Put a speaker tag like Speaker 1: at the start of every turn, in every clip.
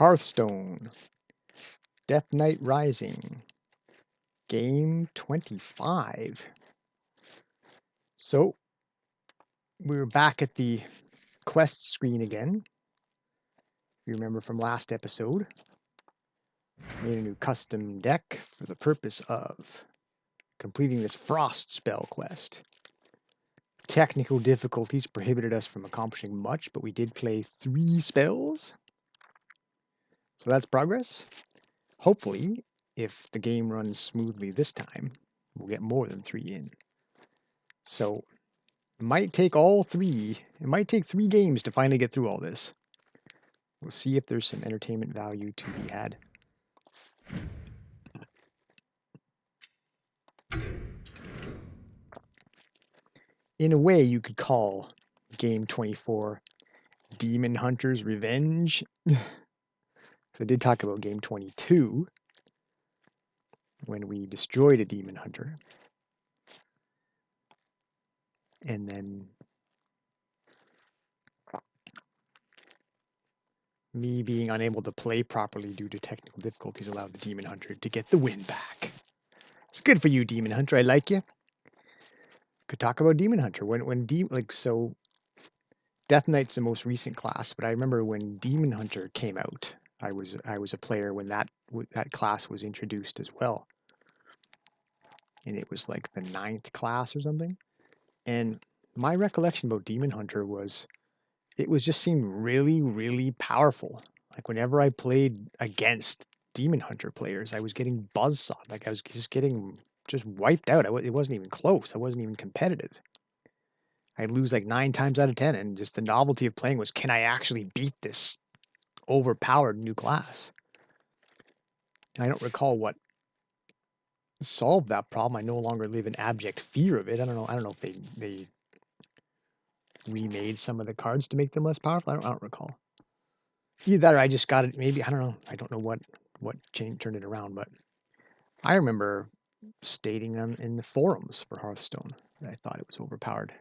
Speaker 1: HearthStone, Death Knight Rising, Game 25. So, we're back at the quest screen again. If you remember from last episode, made a new custom deck for the purpose of completing this Frost spell quest. Technical difficulties prohibited us from accomplishing much, but we did play 3 spells. So that's progress. Hopefully, if the game runs smoothly this time, we'll get more than 3 in. So, it might take all 3. It might take 3 games to finally get through all this. We'll see if there's some entertainment value to be had. In a way, you could call Game 24 Demon Hunter's Revenge. I did talk about Game 22 when we destroyed a Demon Hunter. And then me being unable to play properly due to technical difficulties allowed the Demon Hunter to get the win back. It's good for you, Demon Hunter. I like you. Could talk about Demon Hunter. So Death Knight's the most recent class, but I remember when Demon Hunter came out, I was a player when that class was introduced as well. And it was like the 9th class or something. And my recollection about Demon Hunter was it was just seemed really, really powerful. Like whenever I played against Demon Hunter players, I was getting buzzsawed. Like I was just getting wiped out. It wasn't even close. I wasn't even competitive. I'd lose like 9 times out of 10, and just the novelty of playing was, can I actually beat this overpowered new class? And I don't recall what solved that problem. I no longer live in abject fear of it. I don't know if they remade some of the cards to make them less powerful. I don't recall. Either that or I just got it. Maybe I don't know. I don't know what turned it around, but I remember stating in the forums for Hearthstone that I thought it was overpowered.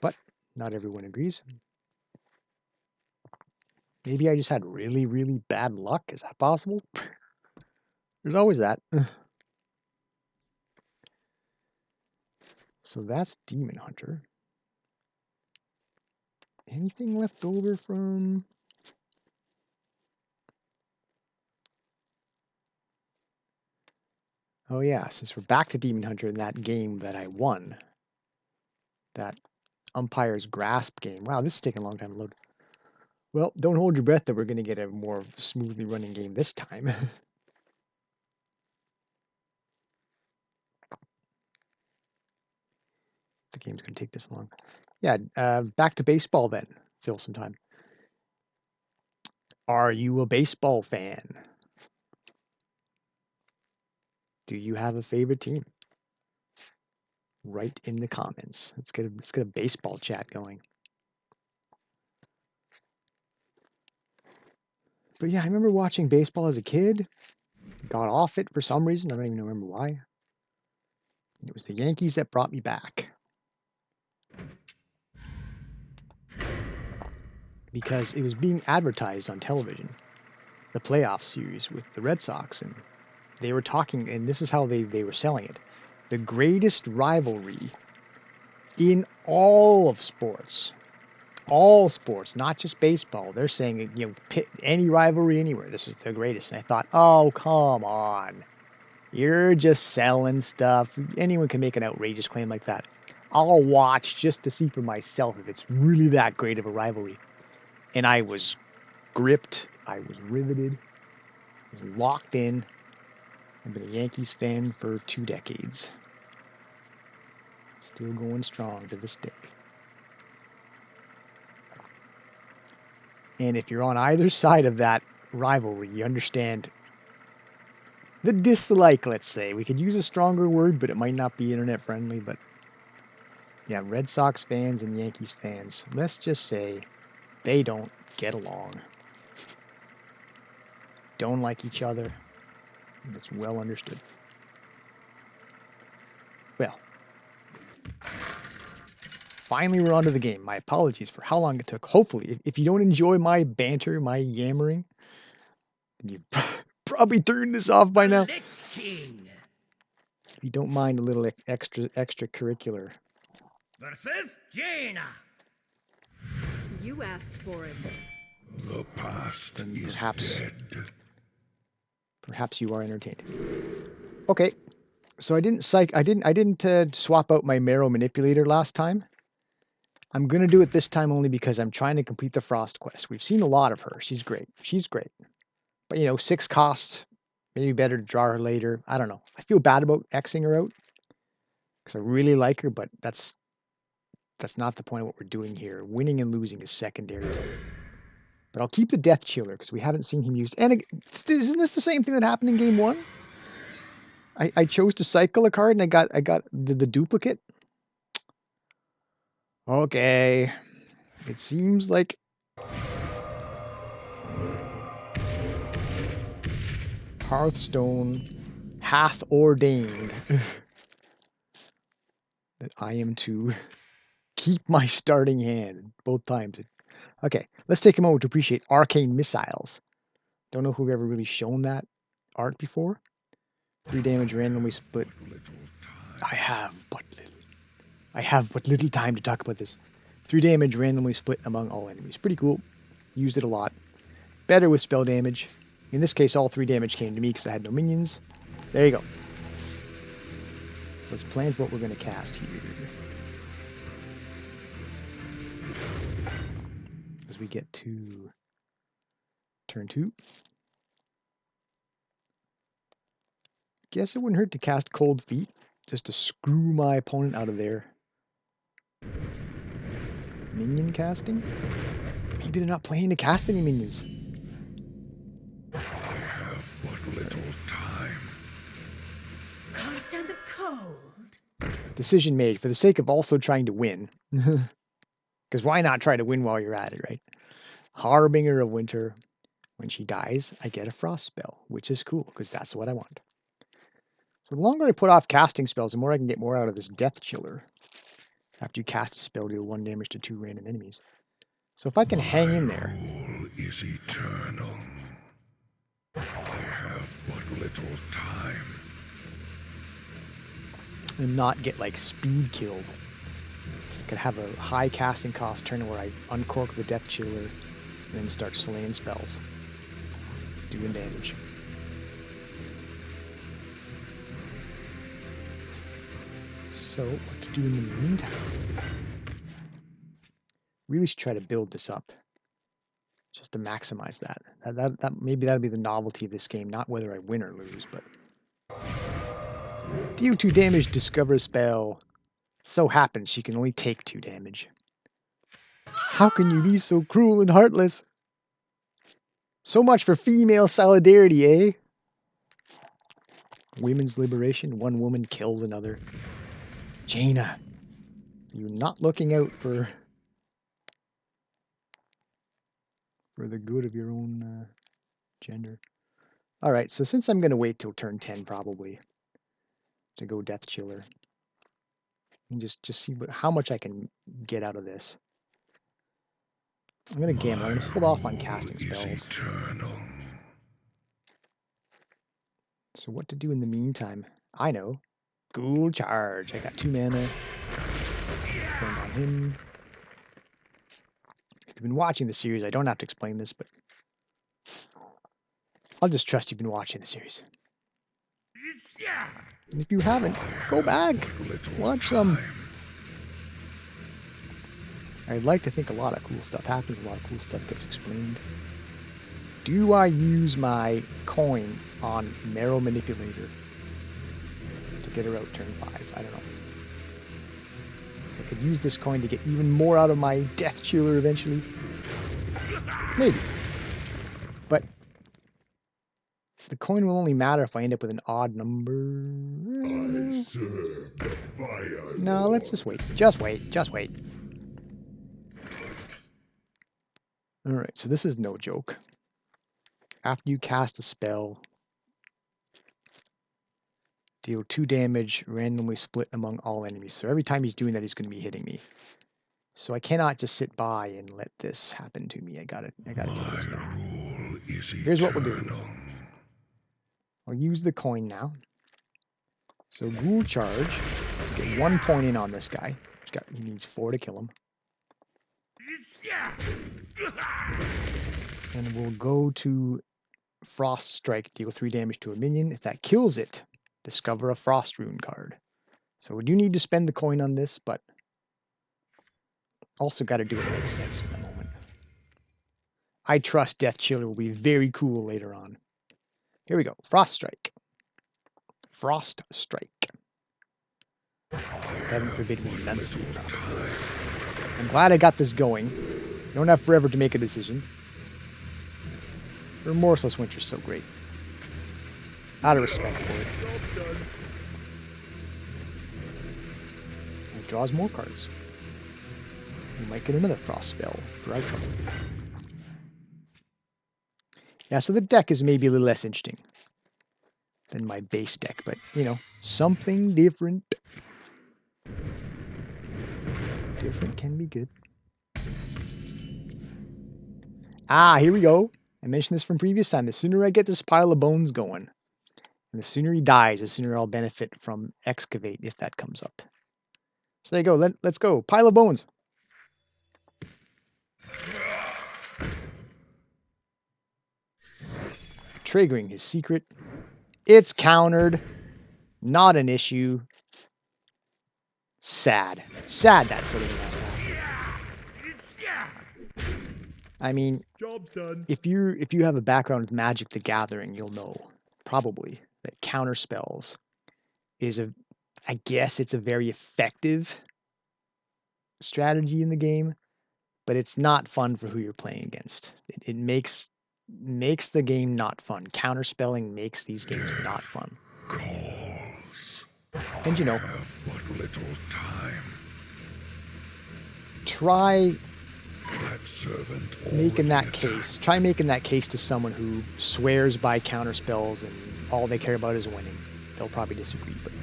Speaker 1: But not everyone agrees. Maybe I just had really, really bad luck. Is that possible? There's always that. So that's Demon Hunter. Anything left over from... Oh yeah, since we're back to Demon Hunter in that game that I won. That Umpire's Grasp game. Wow, this is taking a long time to load. Well, don't hold your breath that we're going to get a more smoothly running game this time. The game's going to take this long. Yeah, back to baseball then. Fill some time. Are you a baseball fan? Do you have a favorite team? Write in the comments. Let's get a baseball chat going. But yeah, I remember watching baseball as a kid. Got off it for some reason. I don't even remember why. It was the Yankees that brought me back. Because it was being advertised on television. The playoff series with the Red Sox. And they were talking, and this is how they were selling it. The greatest rivalry in all of sports. All sports, not just baseball. They're saying, any rivalry anywhere, this is the greatest. And I thought, oh, come on. You're just selling stuff. Anyone can make an outrageous claim like that. I'll watch just to see for myself if it's really that great of a rivalry. And I was gripped. I was riveted. I was locked in. I've been a Yankees fan for 2 decades. Still going strong to this day. And if you're on either side of that rivalry, you understand the dislike, let's say. We could use a stronger word, but it might not be internet friendly. But yeah, Red Sox fans and Yankees fans, let's just say they don't get along. Don't like each other. It's well understood. Well, finally we're on to the game. My apologies for how long it took. Hopefully, if you don't enjoy my banter, my yammering, then you've probably turned this off by now.
Speaker 2: King
Speaker 1: If you don't mind a little extracurricular.
Speaker 2: versus Jaina.
Speaker 3: You asked for it.
Speaker 4: The past
Speaker 1: Then
Speaker 4: is dead.
Speaker 1: Perhaps you are entertained. Okay, so I didn't swap out my marrow manipulator last time. I'm gonna do it this time only because I'm trying to complete the Frost quest. We've seen a lot of her. She's great. She's great. But you know, 6 costs. Maybe better to draw her later. I don't know. I feel bad about Xing her out because I really like her, but that's not the point of what we're doing here. Winning and losing is secondary. But I'll keep the Death Chiller because we haven't seen him used. And isn't this the same thing that happened in game 1? I chose to cycle a card and I got the duplicate. Okay. It seems like HearthStone hath ordained that I am to keep my starting hand both times. Okay, let's take a moment to appreciate Arcane Missiles. Don't know who ever really shown that art before. 3 damage randomly split. I have but little time to talk about this. 3 damage randomly split among all enemies. Pretty cool. Used it a lot. Better with spell damage. In this case, all 3 damage came to me because I had no minions. There you go. So let's plan what we're going to cast here. As we get to turn 2. Guess it wouldn't hurt to cast Cold Feet, just to screw my opponent out of there. Minion casting? Maybe they're not planning to cast any minions.
Speaker 4: I have but little time.
Speaker 3: Can't stand the cold.
Speaker 1: Decision made for the sake of also trying to win. Because why not try to win while you're at it, right? Harbinger of Winter. When she dies, I get a frost spell, which is cool, because that's what I want. So the longer I put off casting spells, the more I can get more out of this Death Chiller. After you cast a spell, deal 1 damage to 2 random enemies. So if I can hang in there.
Speaker 4: Rule is eternal. I have but little time.
Speaker 1: And not get like speed killed. I could have a high casting cost turn where I uncork the Death Chiller and then start slaying spells. Doing damage. So, what to do in the meantime? Really should try to build this up. Just to maximize that. Maybe that'll be the novelty of this game, not whether I win or lose, but deal 2 damage, discover a spell. So happens she can only take 2 damage. How can you be so cruel and heartless? So much for female solidarity, eh? Women's liberation, 1 woman kills another. Jaina, you're not looking out for the good of your own gender. Alright, so since I'm going to wait till turn 10 probably to go Death Chiller, and just see how much I can get out of this. I'm going to gamble. I'm going to hold off on casting spells. So what to do in the meantime? I know. Ghoul Charge. I got 2 mana. Spend on him. If you've been watching the series, I don't have to explain this, but I'll just trust you've been watching the series. And if you haven't, go back. Watch some. I'd like to think a lot of cool stuff happens, a lot of cool stuff gets explained. Do I use my coin on Marrow Manipulator to get her out turn 5? I don't know. So I could use this coin to get even more out of my Death Chiller eventually. Maybe. But the coin will only matter if I end up with an odd number. No, let's just wait. Just wait. Alright, so this is no joke. After you cast a spell, deal 2 damage, randomly split among all enemies. So every time he's doing that, he's going to be hitting me. So I cannot just sit by and let this happen to me. I gotta kill this
Speaker 4: My
Speaker 1: guy.
Speaker 4: rule is
Speaker 1: Here's what we'll do.
Speaker 4: eternal.
Speaker 1: I'll use the coin now. So ghoul charge. Let's get 1 point in on this guy. He needs 4 to kill him. And we'll go to Frost Strike, deal 3 damage to a minion. If that kills it, discover a Frost Rune card. So we do need to spend the coin on this, but also got to do what makes sense in the moment. I trust Death Chiller will be very cool later on. Here we go. Frost Strike. Frost Strike. Heaven forbid we enunciate properly. I'm glad I got this going. You don't have forever to make a decision. Remorseless Winter's so great. Out of respect for it. It draws more cards. We might get another Frost spell for our trouble. Yeah, so the deck is maybe a little less interesting than my base deck, but, you know, something different. Different can be good. Ah, here we go. I mentioned this from previous time. The sooner I get this pile of bones going, and the sooner he dies, the sooner I'll benefit from Excavate if that comes up. So there you go. Let's go. Pile of bones. Triggering his secret. It's countered. Not an issue. Sad. Sad that sort of thing has to happen. I mean,
Speaker 2: Job's done.
Speaker 1: if you have a background with Magic the Gathering, you'll know probably that counter spells is I guess it's a very effective strategy in the game, but it's not fun for who you're playing against. It makes the game not fun. Counterspelling makes these games not fun.
Speaker 4: Calls.
Speaker 1: And you know,
Speaker 4: Have but little time.
Speaker 1: try
Speaker 4: That servant
Speaker 1: making that
Speaker 4: already
Speaker 1: case. Try making that case to someone who swears by counterspells and all they care about is winning. They'll probably disagree, but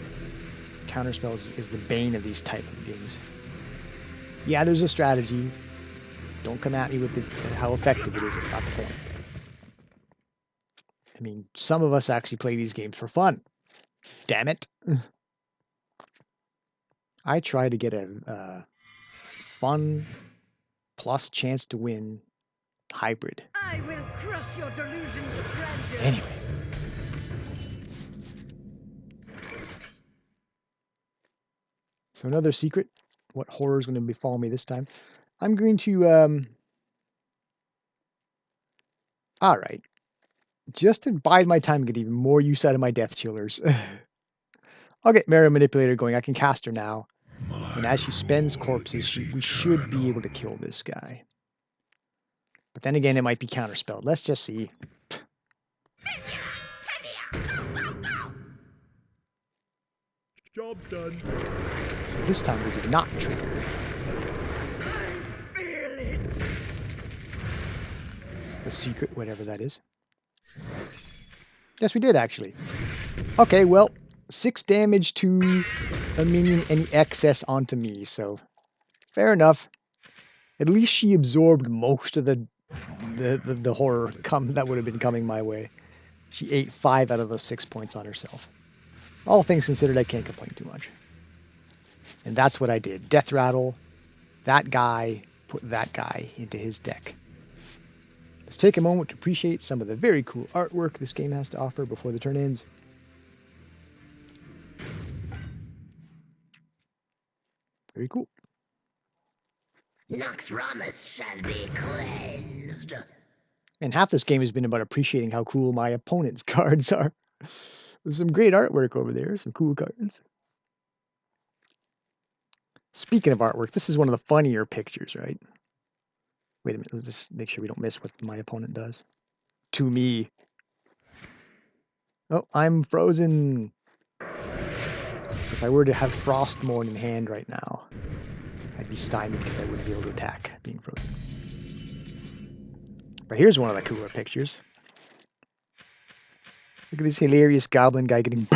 Speaker 1: counterspells is the bane of these type of games. Yeah, there's a strategy. Don't come at me with how effective it is. It's not the point. I mean, some of us actually play these games for fun. Damn it. I try to get a fun plus chance to win hybrid.
Speaker 3: I will crush your delusions of grandeur.
Speaker 1: Anyway. So another secret. What horror is going to befall me this time? I'm going to, alright. Just to bide my time and get even more use out of my Death Chillers. I'll get Mara Manipulator going. I can cast her now. And as she spends corpses, we should be able to kill this guy. But then again, it might be counterspelled. Let's just see.
Speaker 2: Job's done.
Speaker 1: So this time we did not trigger.
Speaker 3: Feel it.
Speaker 1: The secret, whatever that is. Yes, we did actually. Okay, well, 6 damage to a minion, any excess onto me, so fair enough. At least she absorbed most of the horror that would have been coming my way. She ate 5 out of those 6 points on herself. All things considered, I can't complain too much. And that's what I did. Death Rattle, that guy, put that guy into his deck. Let's take a moment to appreciate some of the very cool artwork this game has to offer before the turn ends. Very cool.
Speaker 3: Nox Ramus shall be cleansed.
Speaker 1: And half this game has been about appreciating how cool my opponent's cards are. There's some great artwork over there, some cool cards. Speaking of artwork, this is one of the funnier pictures, right? Wait a minute, let's just make sure we don't miss what my opponent does. To me. Oh, I'm frozen. So if I were to have Frostmourne in hand right now, I'd be stymied because I wouldn't be able to attack being frozen. But here's one of the cooler pictures. Look at this hilarious goblin guy getting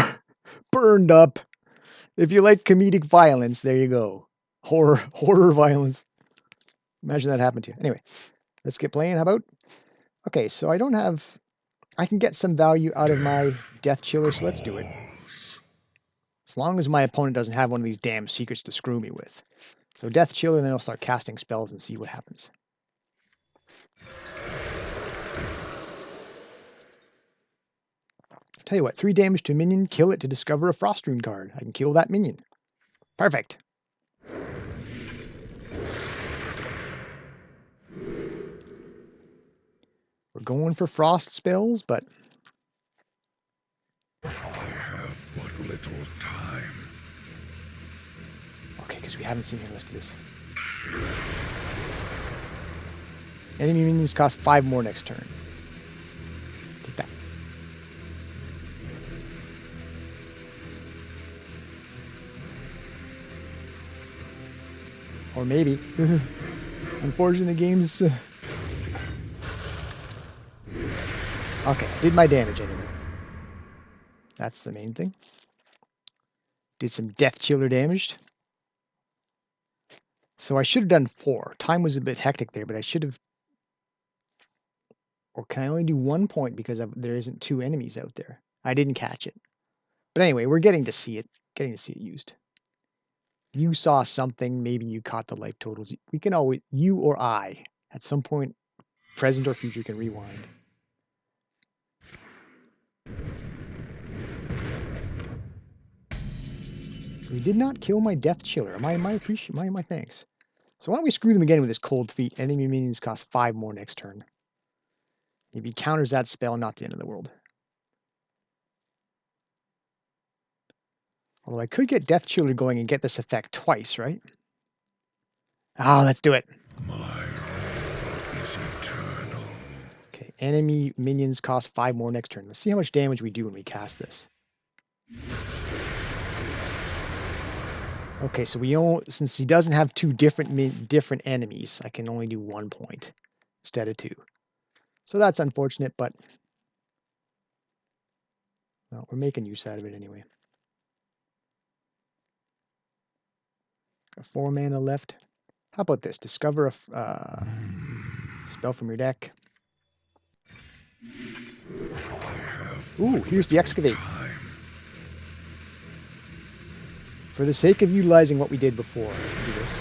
Speaker 1: burned up. If you like comedic violence, there you go. Horror violence. Imagine that happened to you. Anyway, let's get playing. How about? Okay, so I don't have... I can get some value out of my Death Chiller, so let's do it. As long as my opponent doesn't have one of these damn secrets to screw me with. So Death Chiller, and then I'll start casting spells and see what happens. Tell you what, 3 damage to a minion, kill it to discover a Frost Rune card. I can kill that minion. Perfect. We're going for frost spells, but...
Speaker 4: I have but little time.
Speaker 1: Okay, because we haven't seen the rest of this. Enemy minions cost 5 more next turn. Take that. Or maybe. Unfortunately, the game's... Okay, did my damage anyway. That's the main thing. Did some Death Chiller damage. So I should have done 4. Time was a bit hectic there, but I should have... Or can I only do 1 point because there isn't 2 enemies out there? I didn't catch it. But anyway, we're getting to see it. Getting to see it used. You saw something, maybe you caught the life totals. We can always, you or I, at some point, present or future, can rewind. We did not kill my Death Chiller. My thanks. So why don't we screw them again with this Cold Feet? Enemy minions cost 5 more next turn. If he counters that spell, not the end of the world. Although I could get Death Chiller going and get this effect twice, right? Ah, let's do it.
Speaker 4: My rule is eternal.
Speaker 1: Okay, enemy minions cost 5 more next turn. Let's see how much damage we do when we cast this. Okay, so we only, since he doesn't have 2 different enemies, I can only do 1 point instead of 2. So that's unfortunate, but well, we're making use out of it anyway. Got 4 mana left. How about this? Discover a spell from your deck. Ooh, here's the Excavate. For the sake of utilizing what we did before, do this.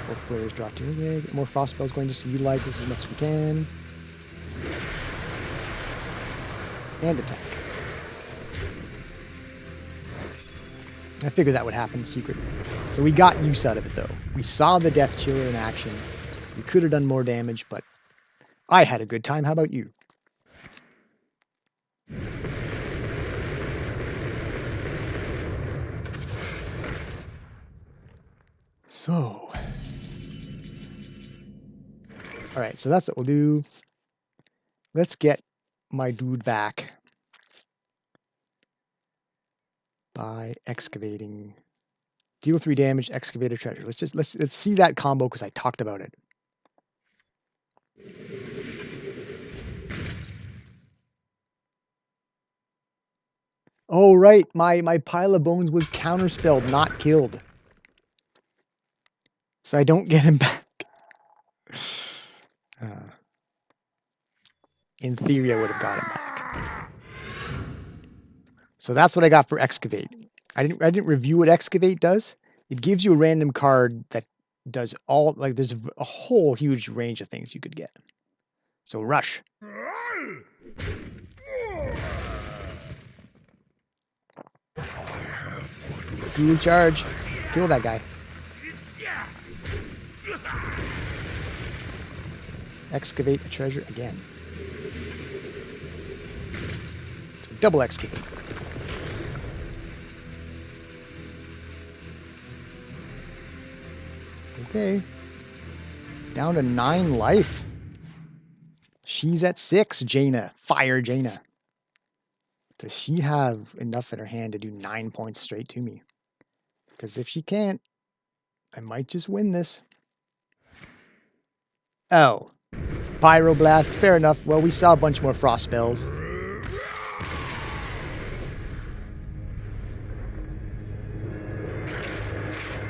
Speaker 1: Both players draw 2. Yeah, get more frost spells going just to utilize this as much as we can. And attack. I figured that would happen, secret. So we got use out of it, though. We saw the Death Chiller in action. We could have done more damage, but I had a good time. How about you? So... Alright, so that's what we'll do. Let's get my dude back by excavating. Deal 3 damage, excavate a treasure. Let's see that combo because I talked about it. Oh right, my pile of bones was counterspelled, not killed. So I don't get him back. In theory, I would have got him back. So that's what I got for Excavate. I didn't review what Excavate does. It gives you a random card that does all, like there's a whole huge range of things you could get. So Rush. Ghoul charge. Kill that guy. Excavate a treasure again. So double excavate. Okay. Down to 9 life. She's at 6, Jaina. Fire Jaina. Does she have enough in her hand to do 9 points straight to me? Because if she can't, I might just win this. Oh. Pyroblast. Fair enough. Well, we saw a bunch more frost spells.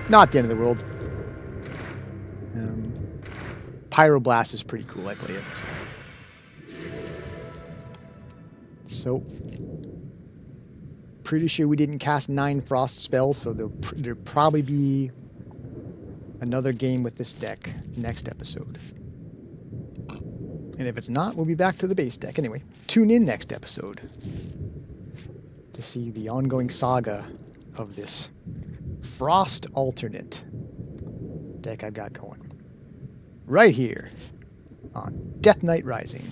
Speaker 1: Not the end of the world. Pyroblast is pretty cool. I played it myself. So, pretty sure we didn't cast 9 frost spells, so there'll probably be another game with this deck next episode. And if it's not, we'll be back to the base deck. Anyway, tune in next episode to see the ongoing saga of this Frost alternate deck I've got going. Right here on Death Knight Rising.